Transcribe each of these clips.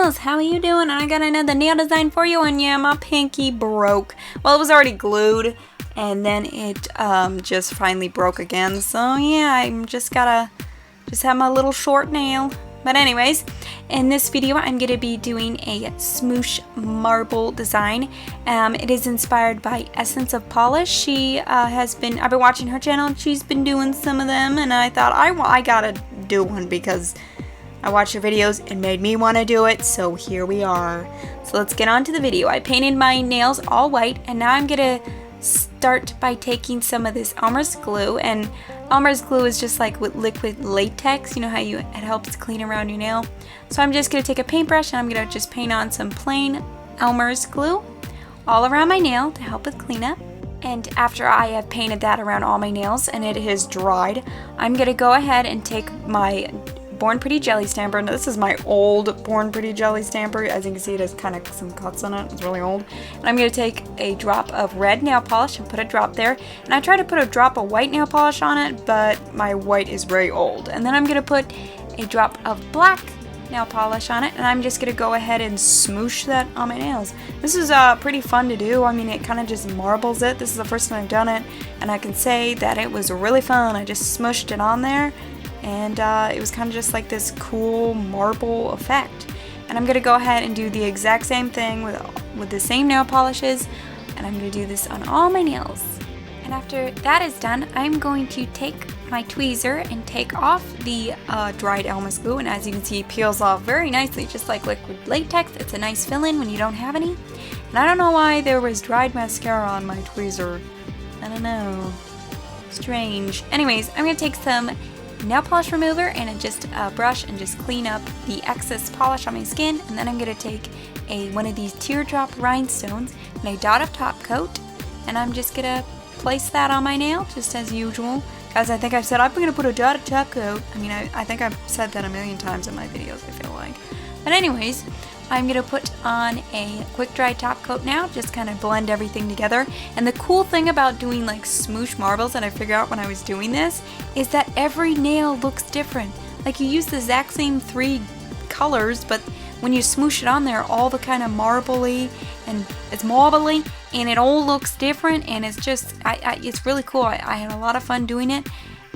nails, how are you doing? I got another nail design for you, and yeah, my pinky broke. Well, it was already glued, and then it just finally broke again. So yeah, I'm just have my little short nail. But anyways, in this video, I'm going to be doing a Smoosh marble design. It is inspired by Essence of Polish. I've been watching her channel, and she's been doing some of them, and I thought I gotta do one because I watched her videos and made me want to do it, so here we are. So let's get on to the video. I painted my nails all white, and now I'm going to start by taking some of this Elmer's glue, and Elmer's glue is just like with liquid latex, you know how it helps clean around your nail. So I'm just going to take a paintbrush and I'm going to just paint on some plain Elmer's glue all around my nail to help with cleanup. And after I have painted that around all my nails and it has dried, I'm going to go ahead and take my Born Pretty jelly stamper. Now, this is my old Born Pretty jelly stamper. As you can see, it has kind of some cuts on it. It's really old. And I'm going to take a drop of red nail polish and put a drop there. And I try to put a drop of white nail polish on it, but my white is very old. And then I'm going to put a drop of black nail polish on it, and I'm just going to go ahead and smoosh that on my nails. This is pretty fun to do. I mean, it kind of just marbles it. This is the first time I've done it, and I can say that it was really fun. I just smushed it on there, and it was kind of just like this cool marble effect. And I'm going to go ahead and do the exact same thing with the same nail polishes, and I'm going to do this on all my nails. And after that is done, I'm going to take my tweezer and take off the dried Elmer's glue, and as you can see, it peels off very nicely, just like liquid latex. It's a nice fill-in when you don't have any. And I don't know why there was dried mascara on my tweezer. I don't know. Strange. Anyways, I'm going to take some nail polish remover and just a brush and just clean up the excess polish on my skin, and then I'm going to take one of these teardrop rhinestones and a dot of top coat, and I'm just going to place that on my nail just as usual. Guys, I think I've said I'm going to put a dot of top coat. I mean, I think I've said that a million times in my videos, I feel like. But anyways, I'm going to put on a quick dry top coat now, just kind of blend everything together. And the cool thing about doing like Smoosh marbles that I figured out when I was doing this is that every nail looks different. Like, you use the exact same 3 colors, but when you smoosh it on there, all the kind of marbly and it's marbly and it all looks different, and it's just it's really cool. I had a lot of fun doing it,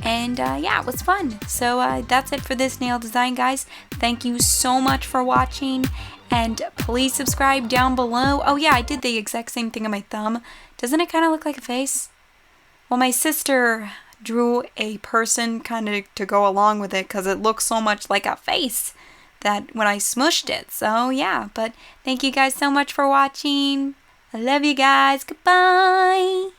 and yeah, it was fun. So that's it for this nail design, guys. Thank you so much for watching, and please subscribe down below. Oh yeah, I did the exact same thing on my thumb. Doesn't it kind of look like a face? Well, my sister drew a person kind of to go along with it because it looks so much like a face that when I smushed it. So yeah, but thank you guys so much for watching. I love you guys. Goodbye.